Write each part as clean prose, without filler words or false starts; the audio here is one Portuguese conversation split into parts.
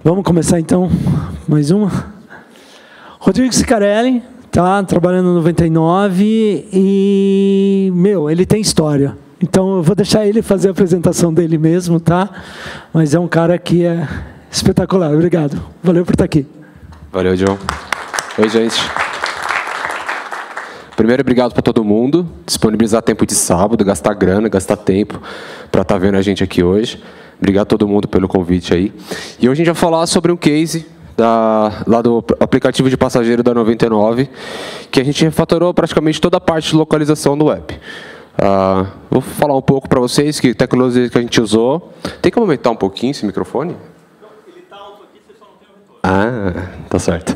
Vamos começar então mais uma. Rodrigo Sicarelli, tá trabalhando no 99 e, ele tem história. Então eu vou deixar ele fazer a apresentação dele mesmo, tá? Mas é um cara que é espetacular. Obrigado. Valeu por estar aqui. Valeu, John. Oi, gente. Primeiro, obrigado para todo mundo. Disponibilizar tempo de sábado, gastar grana, gastar tempo para estar vendo a gente aqui hoje. Obrigado a todo mundo pelo convite aí. E hoje a gente vai falar sobre um case lá do aplicativo de passageiro da 99, que a gente refatorou praticamente toda a parte de localização do app. Vou falar um pouco para vocês que tecnologia que a gente usou. Tem como aumentar um pouquinho esse microfone? Ele está alto aqui, você só não tem o retorno. Tá certo.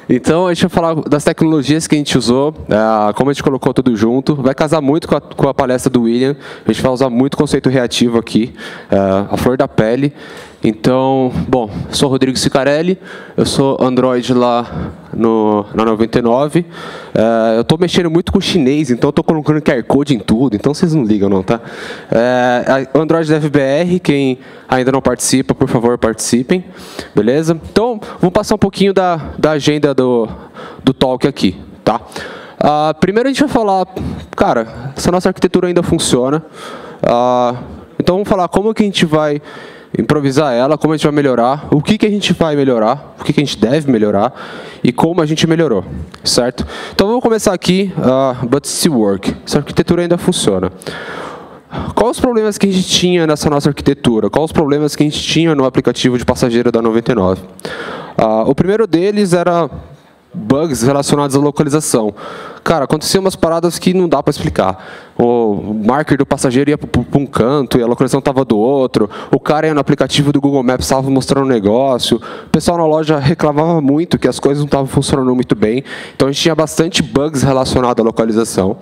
Então, a gente vai falar das tecnologias que a gente usou, como a gente colocou tudo junto. Vai casar muito com a palestra do William. A gente vai usar muito conceito reativo aqui, a flor da pele. Então, bom, sou Rodrigo Sicarelli, eu sou Android lá na 99. Eu estou mexendo muito com chinês, então estou colocando QR Code em tudo, então vocês não ligam não, tá? Android da FBR, quem ainda não participa, por favor, participem, beleza? Então, vamos passar um pouquinho da agenda do talk aqui, tá? Primeiro a gente vai falar, cara, essa nossa arquitetura ainda funciona, então vamos falar como que a gente vai improvisar ela, como a gente vai melhorar, o que a gente vai melhorar, o que a gente deve melhorar e como a gente melhorou, certo? Então vamos começar aqui, but still work. Essa arquitetura ainda funciona. Quais os problemas que a gente tinha nessa nossa arquitetura? Quais os problemas que a gente tinha no aplicativo de passageiro da 99? O primeiro deles era bugs relacionados à localização. Cara, aconteciam umas paradas que não dá para explicar. O marker do passageiro ia para um canto e a localização estava do outro. O cara ia no aplicativo do Google Maps, estava mostrando um negócio. O pessoal na loja reclamava muito que as coisas não estavam funcionando muito bem. Então, a gente tinha bastante bugs relacionados à localização.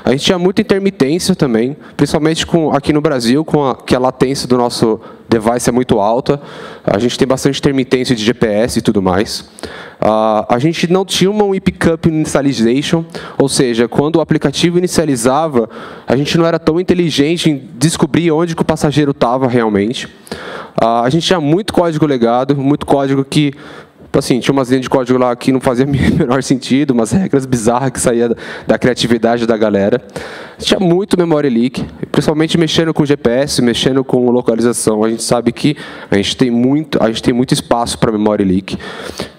A gente tinha muita intermitência também, principalmente aqui no Brasil, que a latência do nosso device é muito alta. A gente tem bastante intermitência de GPS e tudo mais. A gente não tinha uma Pickup Initialization, ou seja, quando o aplicativo inicializava, a gente não era tão inteligente em descobrir onde que o passageiro estava realmente. A gente tinha muito código legado, muito código que, assim, tinha umas linhas de código lá que não fazia o menor sentido, umas regras bizarras que saíam da criatividade da galera. Tinha muito memory leak, principalmente mexendo com GPS, mexendo com localização. A gente sabe que a gente tem muito espaço para memory leak.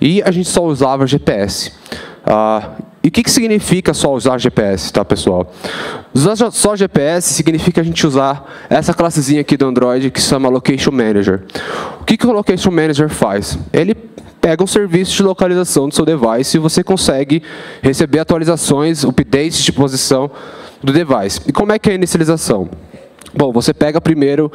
E a gente só usava GPS. E o que significa só usar GPS, tá, pessoal? Usar só GPS significa a gente usar essa classezinha aqui do Android que se chama Location Manager. O que o Location Manager faz? Ele pega um serviço de localização do seu device e você consegue receber atualizações, updates de posição do device. E como é que é a inicialização? Bom, você pega primeiro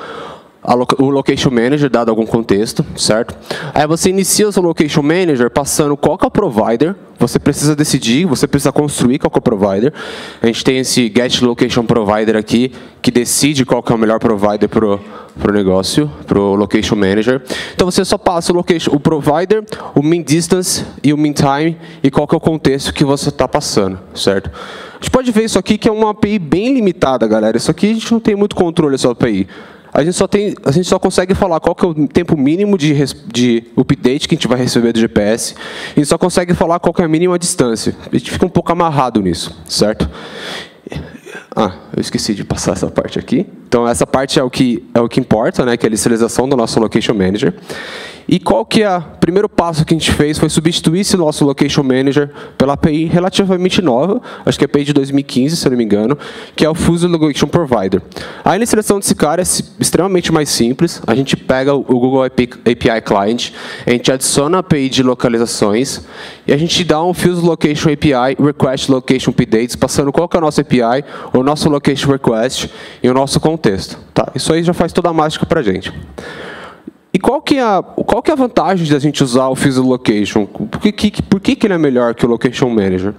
o Location Manager, dado algum contexto, certo? Aí você inicia o seu Location Manager passando qual que é o provider. Você precisa decidir, você precisa construir qual que é o provider. A gente tem esse Get Location Provider aqui, que decide qual que é o melhor provider para o negócio, para o Location Manager. Então você só passa o provider, o mean distance e o mean time, e qual que é o contexto que você está passando, certo? A gente pode ver isso aqui que é uma API bem limitada, galera. Isso aqui a gente não tem muito controle dessa API. A gente só consegue falar qual que é o tempo mínimo de update que a gente vai receber do GPS. A gente só consegue falar qual que é a mínima distância. A gente fica um pouco amarrado nisso, certo? Eu esqueci de passar essa parte aqui. Então, essa parte é o que importa, né, que é a inicialização do nosso Location Manager. E qual que é o primeiro passo que a gente fez foi substituir esse nosso Location Manager pela API relativamente nova, acho que é a API de 2015, se eu não me engano, que é o Fuzzy Location Provider. A inicialização desse cara é extremamente mais simples. A gente pega o Google API Client, a gente adiciona a API de localizações e a gente dá um Fuzzy Location API Request Location Updates, passando qual que é a nossa API, o nosso Location Request e o nosso contexto. Tá? Isso aí já faz toda a mágica para a gente. E qual que é a vantagem de a gente usar o Fuzzy Location? Por que ele é melhor que o Location Manager?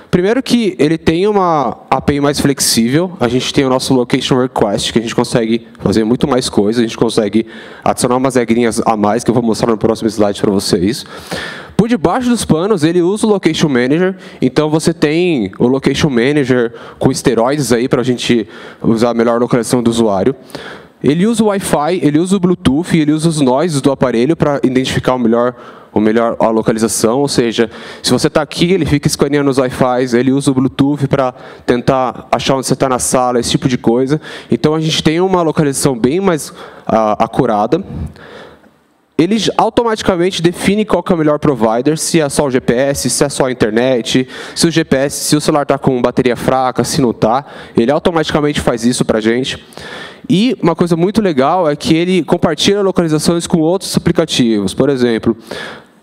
Primeiro que ele tem uma API mais flexível, a gente tem o nosso Location Request, que a gente consegue fazer muito mais coisas, a gente consegue adicionar umas regrinhas a mais, que eu vou mostrar no próximo slide para vocês. Por debaixo dos panos, ele usa o Location Manager, então você tem o Location Manager com esteroides aí para a gente usar a melhor localização do usuário. Ele usa o Wi-Fi, ele usa o Bluetooth, ele usa os noises do aparelho para identificar a localização, ou seja, se você está aqui, ele fica escaneando os Wi-Fi, ele usa o Bluetooth para tentar achar onde você está na sala, esse tipo de coisa. Então, a gente tem uma localização bem mais acurada. Ele automaticamente define qual que é o melhor provider, se é só o GPS, se é só a internet, se o celular está com bateria fraca, se não está. Ele automaticamente faz isso para a gente. E uma coisa muito legal é que ele compartilha localizações com outros aplicativos. Por exemplo,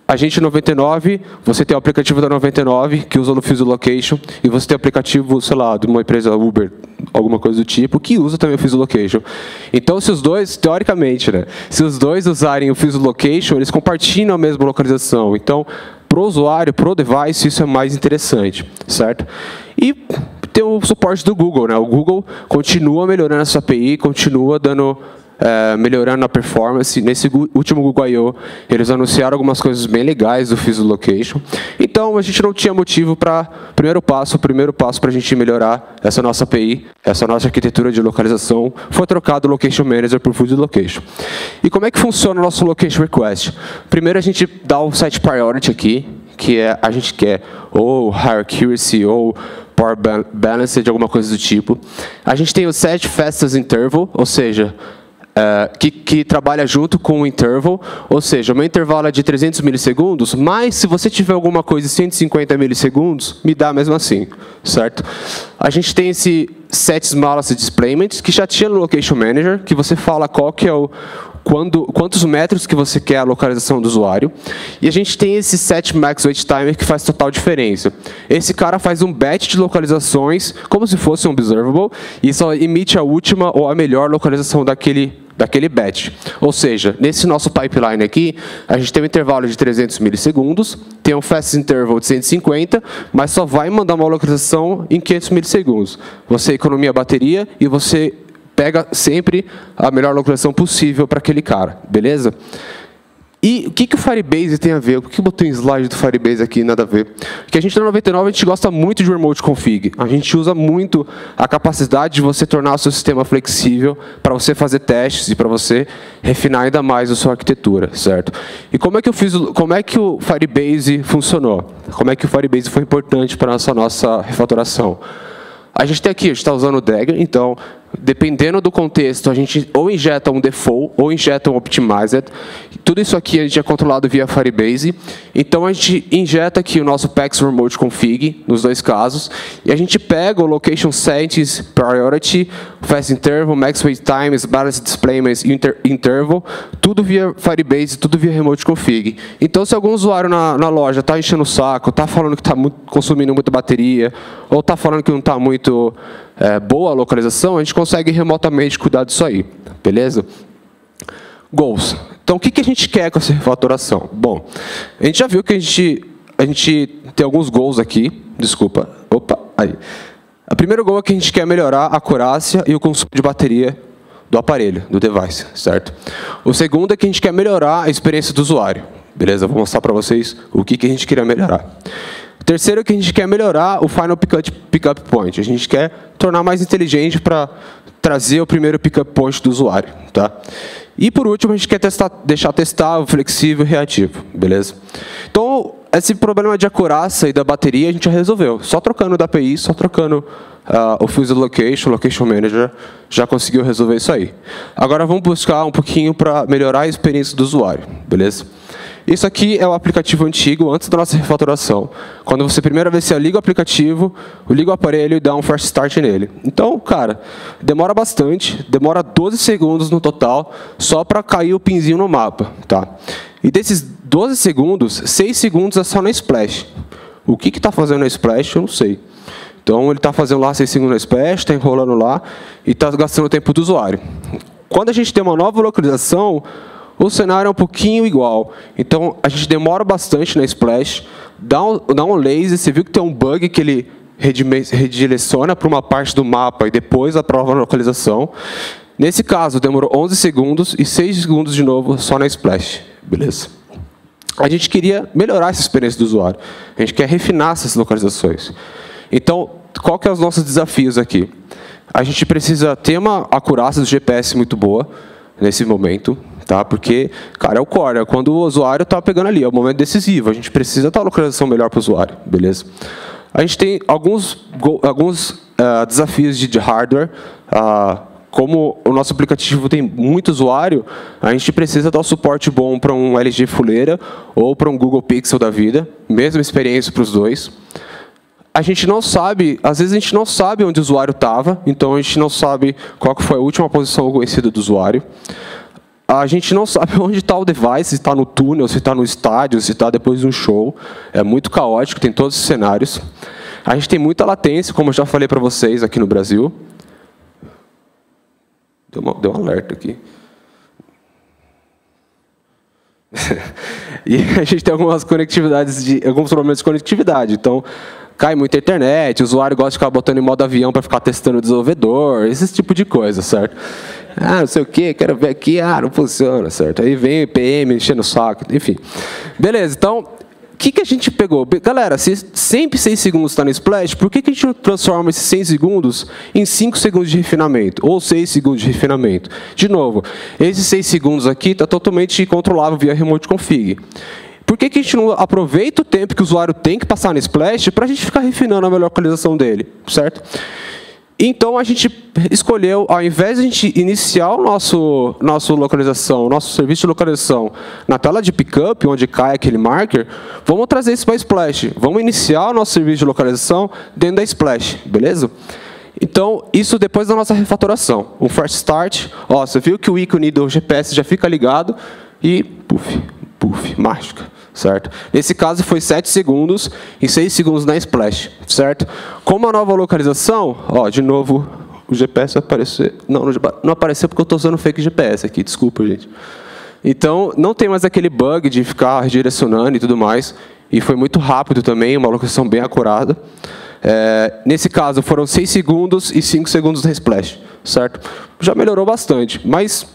a gente 99, você tem o aplicativo da 99, que usa no Fusion Location, e você tem o aplicativo, sei lá, de uma empresa Uber, alguma coisa do tipo, que usa também o Fusion Location. Então, se os dois, teoricamente, né, se os dois usarem o Fusion Location, eles compartilham a mesma localização. Então, para o usuário, para o device, isso é mais interessante, certo? E tem o suporte do Google, né? O Google continua melhorando essa API, continua melhorando a performance. Nesse último Google I/O, eles anunciaram algumas coisas bem legais do Fusion Location. Então, a gente não tinha motivo para... O primeiro passo para a gente melhorar essa nossa API, essa nossa arquitetura de localização, foi trocar o Location Manager por Fusion Location. E como é que funciona o nosso Location Request? Primeiro, a gente dá o Set Priority aqui, que a gente quer ou High Accuracy ou Power Balanced, alguma coisa do tipo. A gente tem o Set Fastest Interval, ou seja, que trabalha junto com o interval, ou seja, o meu intervalo é de 300 milissegundos, mas se você tiver alguma coisa de 150 milissegundos, me dá mesmo assim, certo? A gente tem esse Set Smallest Displacement, que já tinha no Location Manager, que você fala qual que é quantos metros que você quer a localização do usuário. E a gente tem esse Set Max Wait Timer, que faz total diferença. Esse cara faz um batch de localizações, como se fosse um observable, e só emite a última ou a melhor localização daquele batch. Ou seja, nesse nosso pipeline aqui, a gente tem um intervalo de 300 milissegundos, tem um fast interval de 150, mas só vai mandar uma localização em 500 milissegundos. Você economia a bateria e você pega sempre a melhor localização possível para aquele cara, beleza? E o que o Firebase tem a ver? Por que eu botei um slide do Firebase aqui, nada a ver? Porque a gente na 99, a gente gosta muito de Remote Config. A gente usa muito a capacidade de você tornar o seu sistema flexível para você fazer testes e para você refinar ainda mais a sua arquitetura, certo? E como é que o Firebase funcionou? Como é que o Firebase foi importante para a nossa refatoração? A gente tem aqui, a gente está usando o Dagger, então, dependendo do contexto, a gente ou injeta um default ou injeta um optimized. Tudo isso aqui a gente é controlado via Firebase. Então, a gente injeta aqui o nosso PAX Remote Config, nos dois casos, e a gente pega o Location Settings, Priority, Fast Interval, Max Wait Times, Balance Displacements e Interval, tudo via Firebase, tudo via Remote Config. Então, se algum usuário na loja está enchendo o saco, está falando que está consumindo muita bateria, ou está falando que não está muito boa a localização, a gente consegue remotamente cuidar disso aí, beleza? Goals. Então, o que a gente quer com essa refatoração? Bom, a gente já viu que a gente tem alguns goals aqui. Desculpa. Opa, aí. O primeiro goal é que a gente quer melhorar a acurácia e o consumo de bateria do aparelho, do device, certo? O segundo é que a gente quer melhorar a experiência do usuário. Beleza? Vou mostrar para vocês o que a gente queria melhorar. O terceiro é que a gente quer melhorar o Final Pickup Point. A gente quer tornar mais inteligente para trazer o primeiro pickup point do usuário, tá? E, por último, a gente quer deixar testável, flexível e reativo, beleza? Então, esse problema de acurácia e da bateria a gente já resolveu. Só trocando da API, só trocando o Fusion Location Manager, já conseguiu resolver isso aí. Agora, vamos buscar um pouquinho para melhorar a experiência do usuário, beleza? Isso aqui é o aplicativo antigo, antes da nossa refatoração. Quando você, primeira vez, você liga o aplicativo, liga o aparelho e dá um first start nele. Então, cara, demora bastante, demora 12 segundos no total, só para cair o pinzinho no mapa, tá? E desses 12 segundos, 6 segundos é só na splash. O que está fazendo na splash, eu não sei. Então, ele está fazendo lá 6 segundos na splash, está enrolando lá e está gastando o tempo do usuário. Quando a gente tem uma nova localização, o cenário é um pouquinho igual. Então, a gente demora bastante na splash, dá um lazy, você viu que tem um bug que ele redireciona para uma parte do mapa e depois aprova a localização. Nesse caso, demorou 11 segundos e 6 segundos de novo só na splash. Beleza. A gente queria melhorar essa experiência do usuário. A gente quer refinar essas localizações. Então, qual que é os nossos desafios aqui? a gente precisa ter uma acurácia do GPS muito boa nesse momento, tá? Porque, cara, é o core, é quando o usuário está pegando ali, é o momento decisivo, a gente precisa ter uma localização melhor para o usuário, beleza? A gente tem alguns desafios de hardware, como o nosso aplicativo tem muito usuário, a gente precisa dar um suporte bom para um LG Fuleira ou para um Google Pixel da vida, mesma experiência para os dois. A gente não sabe, às vezes a gente não sabe onde o usuário estava, então a gente não sabe qual que foi a última posição conhecida do usuário. A gente não sabe onde está o device, se está no túnel, se está no estádio, se está depois de um show. É muito caótico, tem todos os cenários. A gente tem muita latência, como eu já falei para vocês aqui no Brasil. Deu um alerta aqui. E a gente tem alguns problemas de conectividade. Então, cai muita internet, o usuário gosta de ficar botando em modo avião para ficar testando o desenvolvedor, esse tipo de coisa, certo? Não sei o quê, quero ver aqui, não funciona, certo? Aí vem o PM enchendo o saco, enfim. Beleza, então, o que a gente pegou? Galera, se sempre 6 segundos está no Splash, por que a gente não transforma esses 6 segundos em 5 segundos de refinamento? Ou 6 segundos de refinamento? De novo, esses 6 segundos aqui está totalmente controlável via Remote Config. Por que a gente não aproveita o tempo que o usuário tem que passar no Splash para a gente ficar refinando a melhor localização dele, certo? Então, a gente escolheu, ao invés de a gente iniciar o nosso localização, nosso serviço de localização na tela de pickup, onde cai aquele marker, vamos trazer isso para a Splash. Vamos iniciar o nosso serviço de localização dentro da Splash, beleza? Então, isso depois da nossa refatoração. Um first start, você viu que o ícone do GPS já fica ligado e, puff, mágica. Certo? Nesse caso foi 7 segundos e 6 segundos na Splash, certo? Com uma nova localização, de novo, o GPS vai aparecer. Não apareceu porque eu estou usando o fake GPS aqui, desculpa, gente. Então, não tem mais aquele bug de ficar redirecionando e tudo mais. E foi muito rápido também, uma localização bem acurada. Nesse caso, foram 6 segundos e 5 segundos na Splash, certo? Já melhorou bastante, mas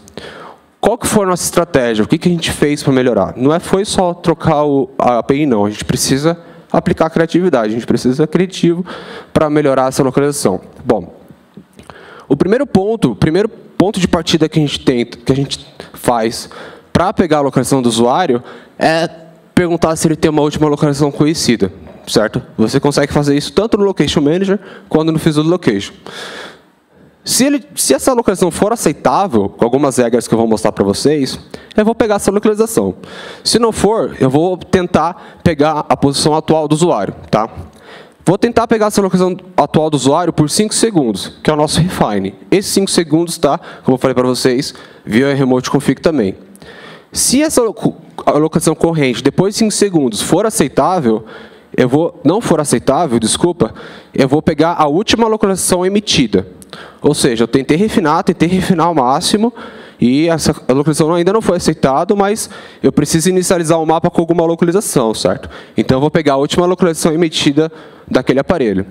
qual que foi a nossa estratégia? O que a gente fez para melhorar? Não foi só trocar a API, não. A gente precisa aplicar a criatividade. A gente precisa ser criativo para melhorar essa localização. Bom, o primeiro ponto de partida que a gente faz para pegar a localização do usuário é perguntar se ele tem uma última localização conhecida, certo? Você consegue fazer isso tanto no Location Manager quanto no Visual Location. Se essa localização for aceitável, com algumas regras que eu vou mostrar para vocês, eu vou pegar essa localização. Se não for, eu vou tentar pegar a posição atual do usuário, tá? Vou tentar pegar essa localização atual do usuário por 5 segundos, que é o nosso refine. Esses 5 segundos está, como eu falei para vocês, via Remote Config também. Se essa localização corrente, depois de 5 segundos, for aceitável, não for aceitável, desculpa, eu vou pegar a última localização emitida. Ou seja, eu tentei refinar ao máximo, e essa localização ainda não foi aceitada, mas eu preciso inicializar o mapa com alguma localização, certo? Então, eu vou pegar a última localização emitida daquele aparelho.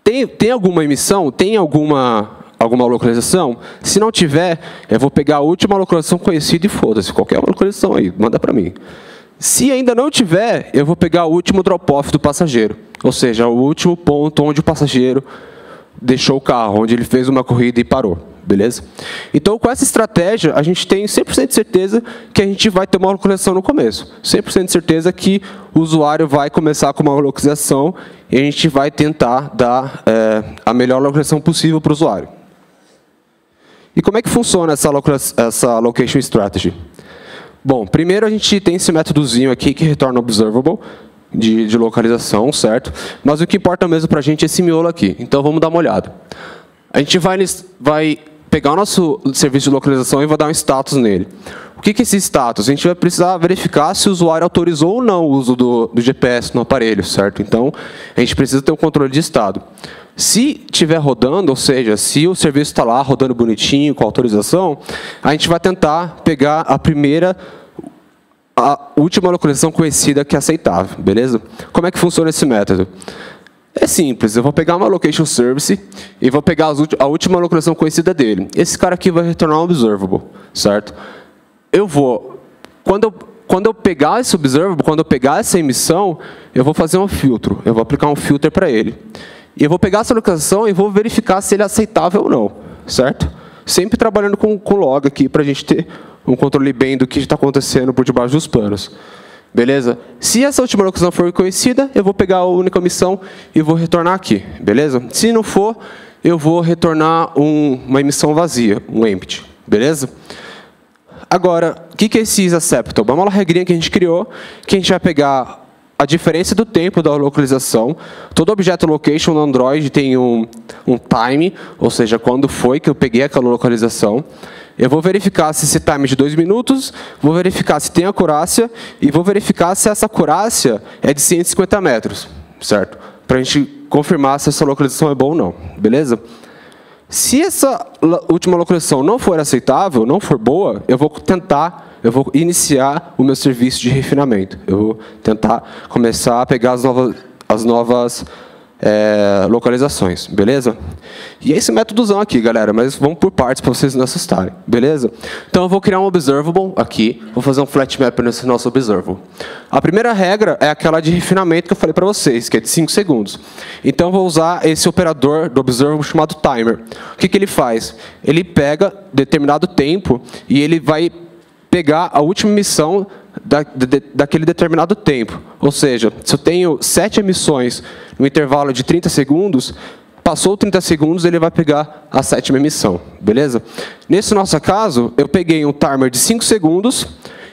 Tem alguma emissão? Tem alguma localização? Se não tiver, eu vou pegar a última localização conhecida e foda-se, qualquer localização aí, manda para mim. Se ainda não tiver, eu vou pegar o último drop-off do passageiro, ou seja, o último ponto onde o passageiro deixou o carro, onde ele fez uma corrida e parou, beleza? Então, com essa estratégia, a gente tem 100% de certeza que a gente vai ter uma localização no começo. 100% de certeza que o usuário vai começar com uma localização e a gente vai tentar dar a melhor localização possível para o usuário. E como é que funciona essa Location Strategy? Bom, primeiro a gente tem esse métodozinho aqui que retorna observable, de localização, certo? Mas o que importa mesmo para a gente é esse miolo aqui. Então, vamos dar uma olhada. A gente vai pegar o nosso serviço de localização e vai dar um status nele. O que é esse status? A gente vai precisar verificar se o usuário autorizou ou não o uso do GPS no aparelho, certo? Então, a gente precisa ter um controle de estado. Se estiver rodando, ou seja, se o serviço está lá rodando bonitinho, com autorização, a gente vai tentar pegar a última localização conhecida que é aceitável, beleza? Como é que funciona esse método? É simples, eu vou pegar uma location service e vou pegar a última localização conhecida dele. Esse cara aqui vai retornar um observable, certo? Quando eu pegar esse observable, quando eu pegar essa emissão, eu vou fazer um filtro, eu vou aplicar um filter para ele. E eu vou pegar essa localização e vou verificar se ele é aceitável ou não, certo? Sempre trabalhando com log aqui para a gente ter um controle bem do que está acontecendo por debaixo dos panos. Beleza? Se essa última localização for conhecida, eu vou pegar a única emissão e vou retornar aqui. Beleza? Se não for, eu vou retornar uma emissão vazia, um empty. Beleza? Agora, o que é esse isAcceptable? É uma regrinha que a gente criou, que a gente vai pegar a diferença do tempo da localização. Todo objeto location no Android tem um time, ou seja, quando foi que eu peguei aquela localização. Eu vou verificar se esse time é de 2 minutos, vou verificar se tem acurácia e vou verificar se essa acurácia é de 150 metros, certo? Para a gente confirmar se essa localização é boa ou não, beleza? Se essa última localização não for aceitável, não for boa, eu vou iniciar o meu serviço de refinamento. Eu vou tentar começar a pegar as novas localizações, beleza? E é esse métodozão aqui, galera, mas vamos por partes para vocês não assustarem, beleza? Então eu vou criar um observable aqui, vou fazer um flat map nesse nosso observable. A primeira regra é aquela de refinamento que eu falei para vocês, que é de 5 segundos. Então eu vou usar esse operador do observable chamado timer. O que ele faz? Ele pega determinado tempo e ele vai pegar a última emissão daquele determinado tempo. Ou seja, se eu tenho 7 emissões no intervalo de 30 segundos, passou 30 segundos, ele vai pegar a 7ª emissão. Beleza? Nesse nosso caso, eu peguei um timer de 5 segundos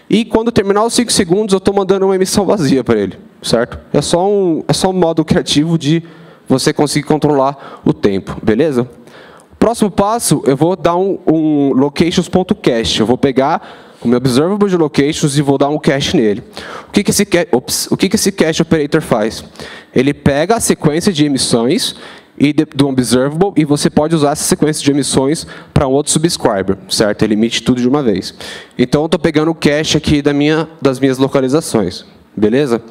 e quando terminar os 5 segundos, eu estou mandando uma emissão vazia para ele. Certo? É só um modo criativo de você conseguir controlar o tempo. Beleza? Próximo passo, eu vou dar um locations.cache. Eu vou pegar o meu observable de locations e vou dar um cache nele. O que esse cache operator faz? Ele pega a sequência de emissões do observable e você pode usar essa sequência de emissões para um outro subscriber, certo? Ele emite tudo de uma vez. Então, eu estou pegando o cache aqui das minhas localizações, beleza?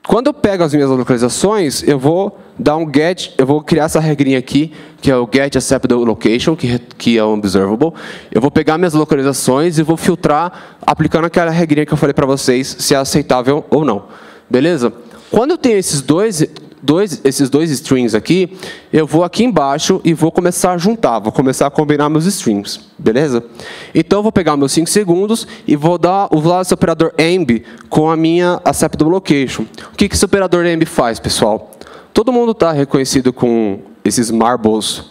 Quando eu pego as minhas localizações, eu vou dar um get, eu vou criar essa regrinha aqui, que é o get acceptable location, que é um observable. Eu vou pegar minhas localizações e vou filtrar aplicando aquela regrinha que eu falei para vocês, se é aceitável ou não. Beleza? Quando eu tenho esses dois strings aqui, eu vou aqui embaixo e vou começar a juntar, vou começar a combinar meus strings, beleza? Então, eu vou pegar meus 5 segundos e vou usar esse operador AMB com a minha acceptable location. O que esse operador AMB faz, pessoal? Todo mundo está reconhecido com esses marbles,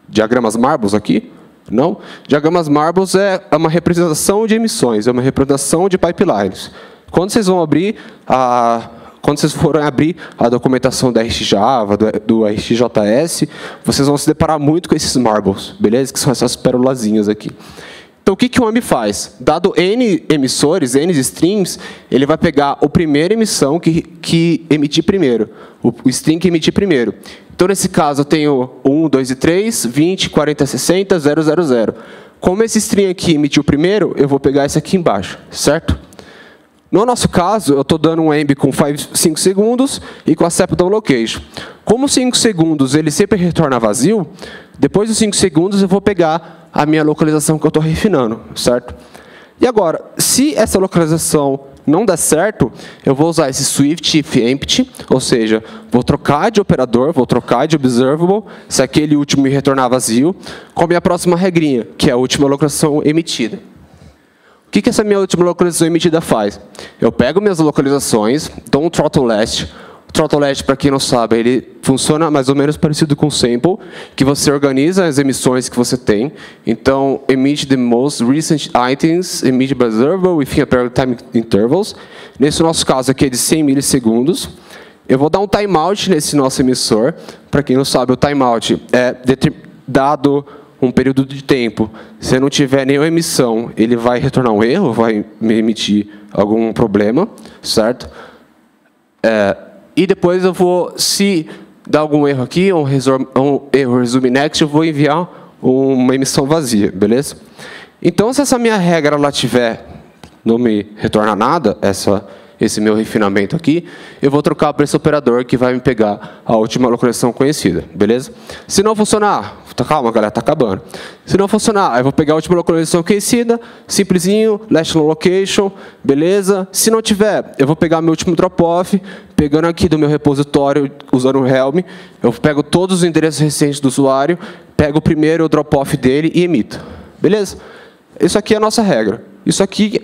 diagramas marbles aqui? Não? Diagramas marbles é uma representação de emissões, é uma representação de pipelines. Quando vocês forem abrir a documentação da RxJava, do RxJS, vocês vão se deparar muito com esses marbles, beleza? Que são essas perolazinhas aqui. Então, o que o AMB faz? Dado N emissores, N streams, ele vai pegar a primeira emissão que emitir primeiro, o string que emitir primeiro. Então, nesse caso, eu tenho 1, 2 e 3, 20, 40, 60, 0, 0, 0. Como esse string aqui emitiu primeiro, eu vou pegar esse aqui embaixo, certo? No nosso caso, eu estou dando um AMB com 5 segundos e com acceptable location. Como 5 segundos ele sempre retorna vazio, depois dos 5 segundos eu vou pegar a minha localização que eu estou refinando, certo? E agora, se essa localização não der certo, eu vou usar esse Swift if empty, ou seja, vou trocar de operador, vou trocar de observable, se aquele último me retornar vazio, com a minha próxima regrinha, que é a última localização emitida. O que essa minha última localização emitida faz? Eu pego minhas localizações, dou um throttle last. O throttle last, para quem não sabe, ele funciona mais ou menos parecido com o sample, que você organiza as emissões que você tem. Então, emit the most recent items, emit observable within a period time intervals. Nesse nosso caso aqui é de 100 milissegundos. Eu vou dar um timeout nesse nosso emissor. Para quem não sabe, o timeout é dado um período de tempo. Se não tiver nenhuma emissão, ele vai retornar um erro, vai me emitir algum problema, certo? E depois eu vou, se dá algum erro aqui, um erro resume next, eu vou enviar uma emissão vazia, beleza? Então, se essa minha regra ela não me retorna nada, esse meu refinamento aqui, eu vou trocar para esse operador que vai me pegar a última localização conhecida, beleza? Se não funcionar, calma galera, tá acabando. Se não funcionar, eu vou pegar a última localização conhecida, simplesinho, last location, beleza? Se não tiver, eu vou pegar meu último drop-off, pegando aqui do meu repositório, usando o Helm, eu pego todos os endereços recentes do usuário, pego o primeiro drop-off dele e emito, beleza? Isso aqui é a nossa regra. Isso aqui,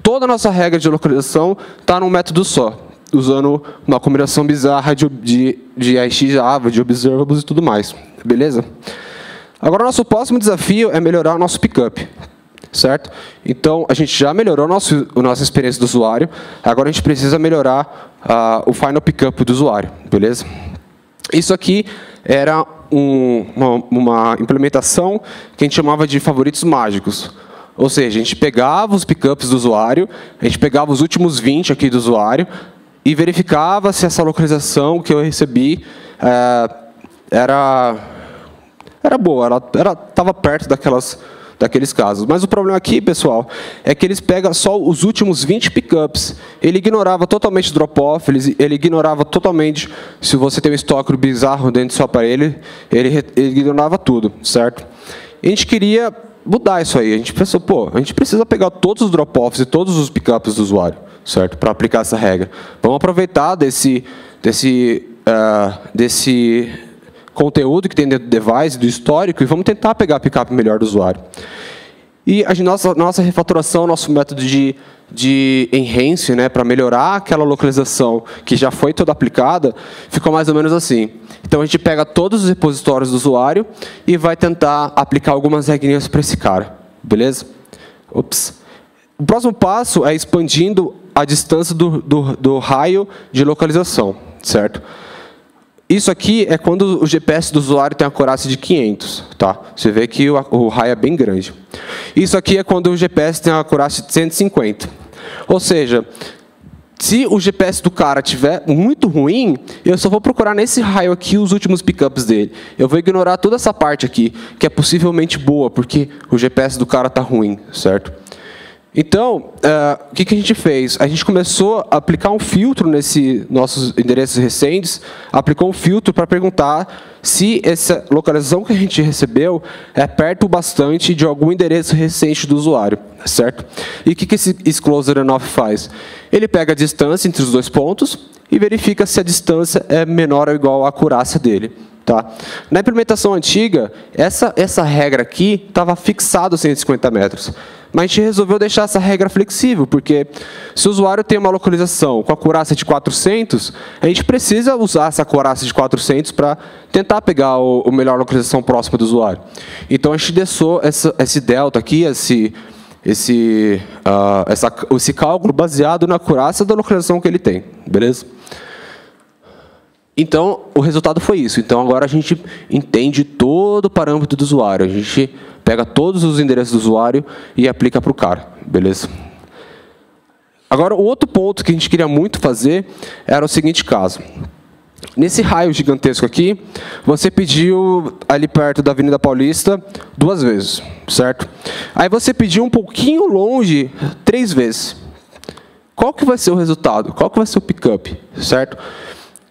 toda a nossa regra de localização está num método só, usando uma combinação bizarra de AX Java, de observables e tudo mais. Beleza? Agora, o nosso próximo desafio é melhorar o nosso pickup. Certo? Então, a gente já melhorou a nossa experiência do usuário, agora a gente precisa melhorar o final pickup do usuário. Beleza? Isso aqui era uma implementação que a gente chamava de favoritos mágicos. Ou seja, a gente pegava os pickups do usuário, a gente pegava os últimos 20 aqui do usuário e verificava se essa localização que eu recebi era boa, ela estava perto daqueles casos. Mas o problema aqui, pessoal, é que eles pegam só os últimos 20 pickups. Ele ignorava totalmente o drop-off, ele ignorava totalmente se você tem um estoque bizarro dentro do seu aparelho, ele ignorava tudo, certo? E a gente queria mudar isso aí. A gente pensou, pô, a gente precisa pegar todos os drop-offs e todos os pickups do usuário, certo? Para aplicar essa regra. Vamos aproveitar desse conteúdo que tem dentro do device, do histórico, e vamos tentar pegar a pickup melhor do usuário. E a nossa refatoração, nosso método de enhance, né, para melhorar aquela localização que já foi toda aplicada, ficou mais ou menos assim. Então, a gente pega todos os repositórios do usuário e vai tentar aplicar algumas regrinhas para esse cara. Beleza? Ops. O próximo passo é expandindo a distância do raio de localização, certo? Isso aqui é quando o GPS do usuário tem a acurácia de 500. Tá? Você vê que o raio é bem grande. Isso aqui é quando o GPS tem a acurácia de 150. Ou seja, se o GPS do cara estiver muito ruim, eu só vou procurar nesse raio aqui os últimos pickups dele. Eu vou ignorar toda essa parte aqui, que é possivelmente boa, porque o GPS do cara está ruim, certo? Então, o que a gente fez? A gente começou a aplicar um filtro nesses nossos endereços recentes, aplicou um filtro para perguntar se essa localização que a gente recebeu é perto bastante de algum endereço recente do usuário, certo? E o que esse closer enough faz? Ele pega a distância entre os dois pontos e verifica se a distância é menor ou igual à acurácia dele. Tá? Na implementação antiga, essa regra aqui estava fixada a 150 metros. Mas a gente resolveu deixar essa regra flexível, porque se o usuário tem uma localização com acurácia de 400, a gente precisa usar essa acurácia de 400 para tentar pegar a melhor localização próxima do usuário. Então, a gente deixou esse delta aqui, esse cálculo baseado na acurácia da localização que ele tem. Beleza? Então, o resultado foi isso. Então, agora a gente entende todo o parâmetro do usuário. A gente pega todos os endereços do usuário e aplica para o cara. Beleza? Agora, o outro ponto que a gente queria muito fazer era o seguinte caso. Nesse raio gigantesco aqui, você pediu ali perto da Avenida Paulista 2 vezes, certo? Aí você pediu um pouquinho longe 3 vezes. Qual que vai ser o resultado? Qual que vai ser o pickup, certo?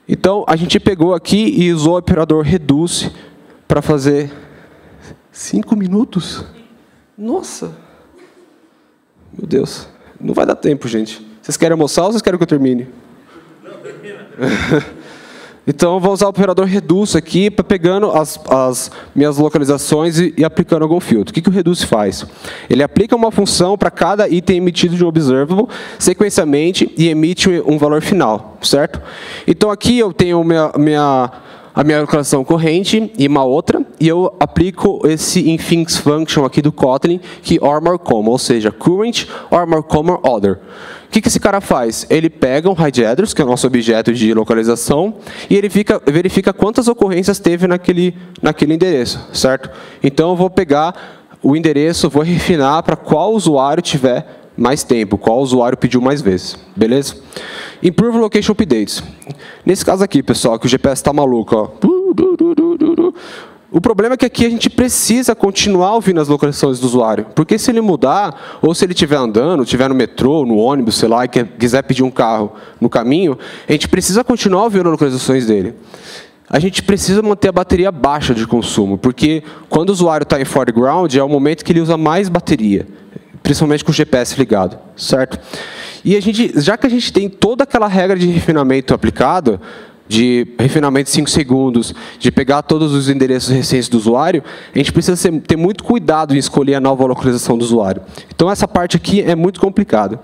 Então, a gente pegou aqui e usou o operador reduce para fazer 5 minutos. Nossa! Meu Deus. Não vai dar tempo, gente. Vocês querem almoçar ou vocês querem que eu termine? Não, termina. Então, eu vou usar o operador reduce aqui, para pegando as minhas localizações e aplicando algum filtro. O que o reduce faz? Ele aplica uma função para cada item emitido de um observable, sequencialmente, e emite um valor final, certo? Então, aqui eu tenho a minha localização corrente e uma outra, e eu aplico esse infix function aqui do Kotlin, que or more common, ou seja, current or more common order. O que esse cara faz? Ele pega um hide address, que é o nosso objeto de localização, e ele verifica quantas ocorrências teve naquele endereço, certo? Então, eu vou pegar o endereço, vou refinar para qual usuário tiver mais tempo, qual usuário pediu mais vezes, beleza? Improve Location Updates. Nesse caso aqui, pessoal, que o GPS está maluco, ó. O problema é que aqui a gente precisa continuar ouvindo as localizações do usuário, porque se ele mudar, ou se ele estiver andando, estiver no metrô, no ônibus, sei lá, e quiser pedir um carro no caminho, a gente precisa continuar ouvindo as localizações dele. A gente precisa manter a bateria baixa de consumo, porque quando o usuário está em foreground, é o momento que ele usa mais bateria, principalmente com o GPS ligado, certo? E já que a gente tem toda aquela regra de refinamento aplicada, de refinamento de 5 segundos, de pegar todos os endereços recentes do usuário, a gente precisa ter muito cuidado em escolher a nova localização do usuário. Então, essa parte aqui é muito complicada.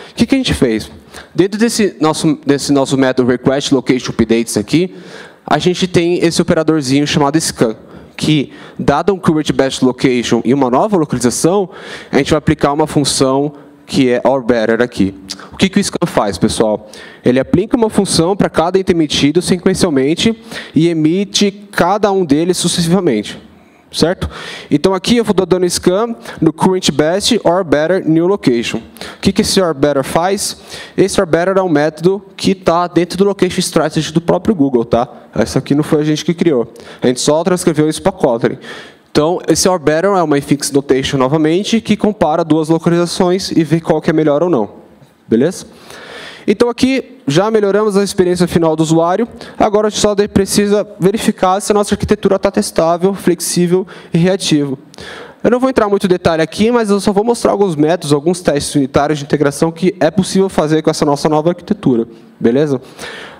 O que a gente fez? Dentro desse nosso método Request Location Updates aqui, a gente tem esse operadorzinho chamado scan, que, dado um current best location e uma nova localização, a gente vai aplicar uma função que é or better aqui. O que o scan faz, pessoal? Ele aplica uma função para cada item emitido sequencialmente e emite cada um deles sucessivamente. Certo? Então, aqui eu vou dando scan no current best or better new location. O que esse or better faz? Esse or better é um método que está dentro do location strategy do próprio Google. Tá? Essa aqui não foi a gente que criou. A gente só transcreveu isso para Kotlin. Então, esse or better é uma infix notation novamente, que compara duas localizações e vê qual que é melhor ou não. Beleza? Então, aqui já melhoramos a experiência final do usuário. Agora, a gente só precisa verificar se a nossa arquitetura está testável, flexível e reativa. Eu não vou entrar muito em detalhe aqui, mas eu só vou mostrar alguns métodos, alguns testes unitários de integração que é possível fazer com essa nossa nova arquitetura. Beleza?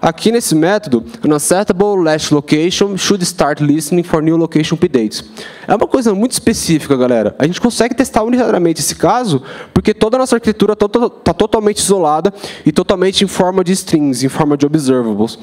Aqui nesse método, an unsettable last location should start listening for new location updates. É uma coisa muito específica, galera. A gente consegue testar unitariamente esse caso, porque toda a nossa arquitetura está totalmente isolada e totalmente em forma de strings, em forma de observables.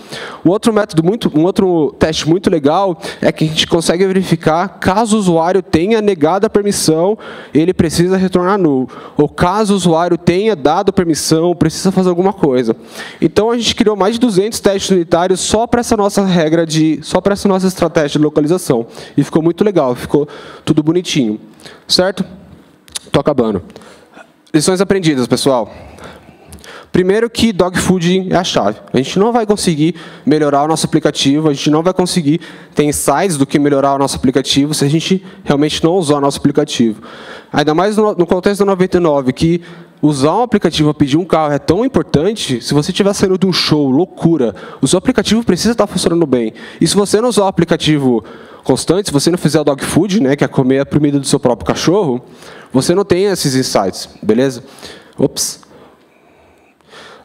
Um outro teste muito legal é que a gente consegue verificar caso o usuário tenha negado a permissão, ele precisa retornar null. Ou caso o usuário tenha dado permissão, precisa fazer alguma coisa. Então, a gente criou mais de 200 testes unitários só para essa nossa só para essa nossa estratégia de localização. E ficou muito legal, ficou tudo bonitinho. Certo? Estou acabando. Lições aprendidas, pessoal. Primeiro que dogfooding é a chave. A gente não vai conseguir melhorar o nosso aplicativo, a gente não vai conseguir ter insights do que melhorar o nosso aplicativo se a gente realmente não usar o nosso aplicativo. Ainda mais no contexto da 99, que usar um aplicativo para pedir um carro é tão importante. Se você estiver saindo de um show, loucura, o seu aplicativo precisa estar funcionando bem. E se você não usar o aplicativo constante, se você não fizer o dog food, né, que é comer a comida do seu próprio cachorro, você não tem esses insights, beleza? Ops.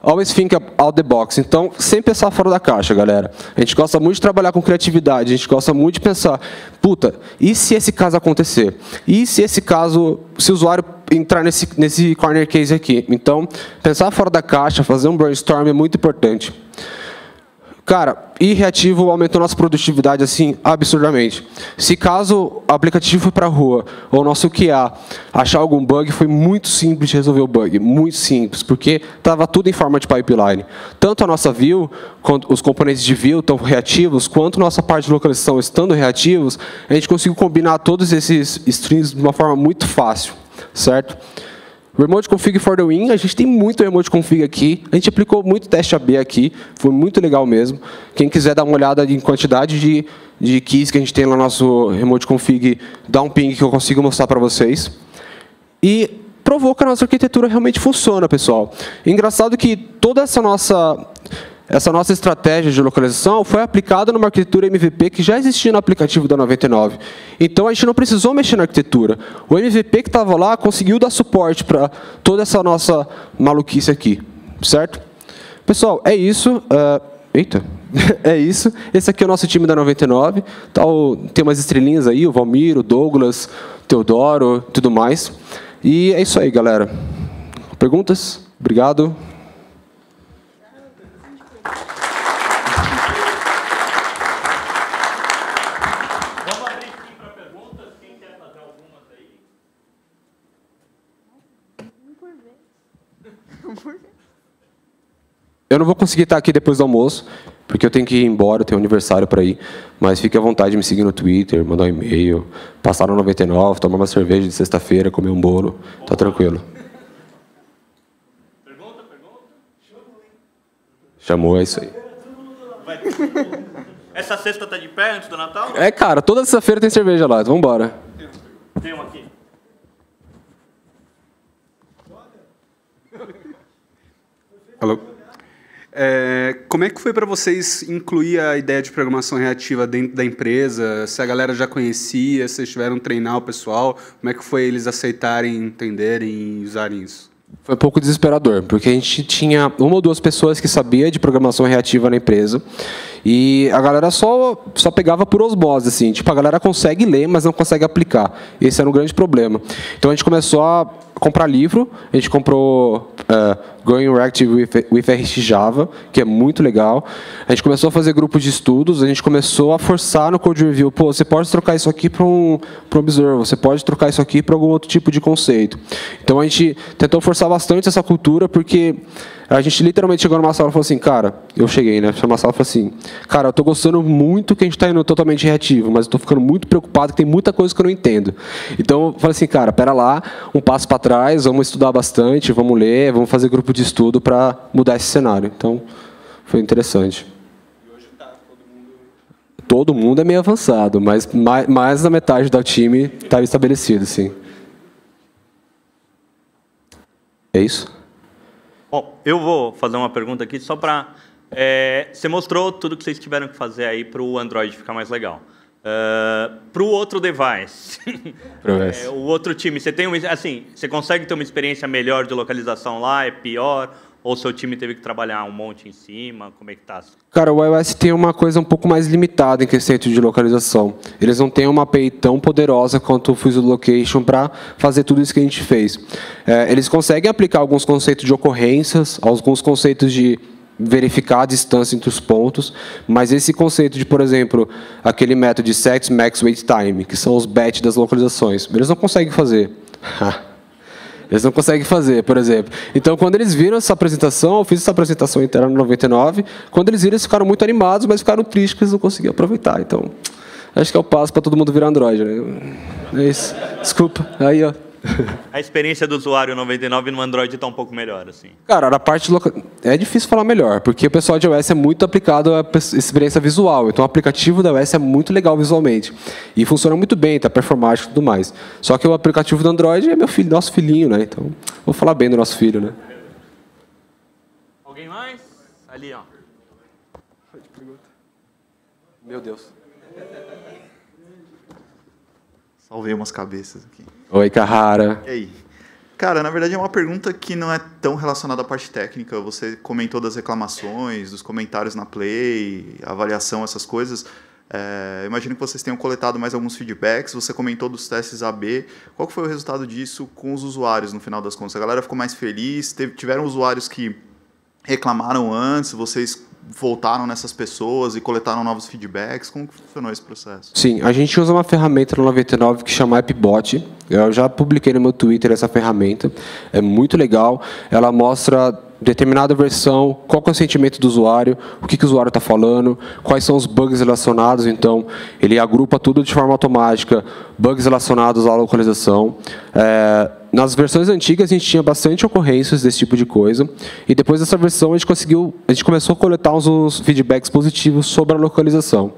Always think out the box. Então, sempre pensar fora da caixa, galera. A gente gosta muito de trabalhar com criatividade, a gente gosta muito de pensar, puta, e se esse caso acontecer? E se esse caso, se o usuário entrar nesse corner case aqui? Então, pensar fora da caixa, fazer um brainstorm é muito importante. Cara, e reativo aumentou nossa produtividade assim absurdamente. Se caso o aplicativo for para a rua, ou o nosso QA achar algum bug, foi muito simples de resolver o bug. Muito simples, porque estava tudo em forma de pipeline. Tanto a nossa view, quanto os componentes de view estão reativos, quanto nossa parte de localização estando reativos, a gente conseguiu combinar todos esses strings de uma forma muito fácil. Certo? Remote Config for the win, a gente tem muito Remote Config aqui, a gente aplicou muito teste AB aqui, foi muito legal mesmo. Quem quiser dar uma olhada em quantidade de keys que a gente tem lá no nosso Remote Config, dá um ping que eu consigo mostrar para vocês. E provou que a nossa arquitetura realmente funciona, pessoal. Engraçado que toda essa nossa estratégia de localização foi aplicada numa arquitetura MVP que já existia no aplicativo da 99. Então, a gente não precisou mexer na arquitetura. O MVP que estava lá conseguiu dar suporte para toda essa nossa maluquice aqui. Certo? Pessoal, é isso. Eita. É isso. Esse aqui é o nosso time da 99. Tem umas estrelinhas aí, o Valmir, o Douglas, o Teodoro, tudo mais. E é isso aí, galera. Perguntas? Obrigado. Eu não vou conseguir estar aqui depois do almoço, porque eu tenho que ir embora, eu tenho um aniversário para ir. Mas fique à vontade de me seguir no Twitter, mandar um e-mail, passar no 99, tomar uma cerveja de sexta-feira, comer um bolo. Tá tranquilo. Pergunta? Chamou, é isso aí. Essa cesta tá de pé antes do Natal? É, cara, toda sexta-feira tem cerveja lá, então vamos embora. Tem uma aqui. Alô? Como é que foi para vocês incluir a ideia de programação reativa dentro da empresa? Se a galera já conhecia, se vocês tiveram que treinar o pessoal, como é que foi eles aceitarem, entenderem e usarem isso? Foi um pouco desesperador, porque a gente tinha uma ou duas pessoas que sabia de programação reativa na empresa e a galera só pegava por osmose, assim. Tipo, a galera consegue ler, mas não consegue aplicar. Esse era um grande problema. Então, a gente começou a comprar livro, a gente comprou Going Reactive with RxJava, que é muito legal. A gente começou a fazer grupos de estudos, a gente começou a forçar no Code Review. Pô, você pode trocar isso aqui para um Observer, você pode trocar isso aqui para algum outro tipo de conceito. Então, a gente tentou forçar bastante essa cultura, porque a gente literalmente chegou numa sala e falou assim, cara, eu cheguei, né? Numa sala e falei assim, cara, eu estou gostando muito que a gente está indo totalmente reativo, mas eu estou ficando muito preocupado que tem muita coisa que eu não entendo. Então, eu falei assim, cara, pera lá, um passo para trás, vamos estudar bastante, vamos ler, vamos fazer grupo de estudo para mudar esse cenário. Então, foi interessante. E hoje tá Todo mundo é meio avançado, mas mais da metade do time está estabelecido, sim. É isso? Bom, eu vou fazer uma pergunta aqui só para... você mostrou tudo que vocês tiveram que fazer aí para o Android ficar mais legal. Para o outro device, o outro time, você tem você consegue ter uma experiência melhor de localização lá? É pior? Ou seu time teve que trabalhar um monte em cima? Como é que tá? Cara, o iOS tem uma coisa um pouco mais limitada em questão de localização. Eles não têm uma API tão poderosa quanto o Fusion Location para fazer tudo isso que a gente fez. Eles conseguem aplicar alguns conceitos de ocorrências, alguns conceitos de verificar a distância entre os pontos, mas esse conceito de, por exemplo, aquele método de set, max, wait time, que são os batch das localizações, eles não conseguem fazer. Eles não conseguem fazer, por exemplo. Então, quando eles viram essa apresentação, eu fiz essa apresentação inteira no 99, quando eles viram, eles ficaram muito animados, mas ficaram tristes que eles não conseguiam aproveitar. Então, acho que é o passo para todo mundo virar Android, né? É isso. Desculpa. Aí, ó. A experiência do usuário 99 no Android está um pouco melhor, assim. Cara, a parte é difícil falar melhor, porque o pessoal de iOS é muito aplicado à experiência visual. Então, o aplicativo da iOS é muito legal visualmente. E funciona muito bem, está performático e tudo mais. Só que o aplicativo do Android é meu filho, nosso filhinho, né? Então, vou falar bem do nosso filho, né? Alguém mais? Ali, ó. Meu Deus. Salvei umas cabeças aqui. Oi, Carrara. E aí? Cara, na verdade é uma pergunta que não é tão relacionada à parte técnica. Você comentou das reclamações, dos comentários na Play, avaliação, essas coisas. Imagino que vocês tenham coletado mais alguns feedbacks. Você comentou dos testes AB. Qual que foi o resultado disso com os usuários, no final das contas? A galera ficou mais feliz? Tiveram usuários que reclamaram antes? Vocês voltaram nessas pessoas e coletaram novos feedbacks? Como que funcionou esse processo? Sim, a gente usa uma ferramenta no 99 que chama AppBot. Eu já publiquei no meu Twitter essa ferramenta. É muito legal. Ela mostra determinada versão, qual que é o sentimento do usuário, o que o usuário está falando, quais são os bugs relacionados. Então, ele agrupa tudo de forma automática, bugs relacionados à localização. Nas versões antigas, a gente tinha bastante ocorrências desse tipo de coisa, e depois dessa versão, a gente começou a coletar uns feedbacks positivos sobre a localização.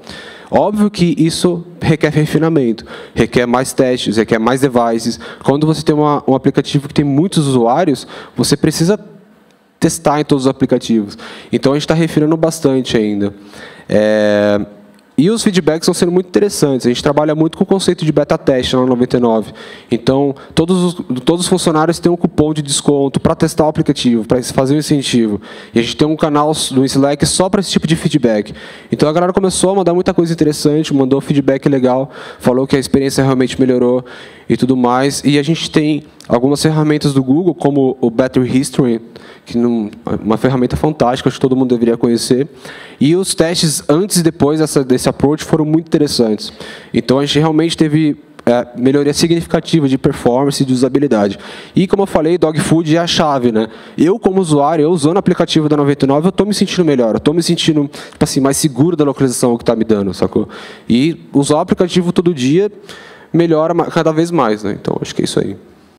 Óbvio que isso requer refinamento, requer mais testes, requer mais devices. Quando você tem um aplicativo que tem muitos usuários, você precisa testar em todos os aplicativos. Então, a gente está refinando bastante ainda. E os feedbacks estão sendo muito interessantes. A gente trabalha muito com o conceito de beta teste na 99. Então, todos os funcionários têm um cupom de desconto para testar o aplicativo, para fazer um incentivo. E a gente tem um canal no Slack só para esse tipo de feedback. Então, a galera começou a mandar muita coisa interessante, mandou feedback legal, falou que a experiência realmente melhorou e tudo mais. E a gente tem algumas ferramentas do Google, como o Battery History, que é uma ferramenta fantástica, acho que todo mundo deveria conhecer. E os testes antes e depois desse approach foram muito interessantes. Então, a gente realmente teve melhoria significativa de performance e de usabilidade. E, como eu falei, Dog Food é a chave, né? Eu, como usuário, usando o aplicativo da 99, eu estou me sentindo melhor. Eu estou me sentindo tipo assim, mais seguro da localização que está me dando, sacou? E usar o aplicativo todo dia melhora cada vez mais, né? Então, acho que é isso aí.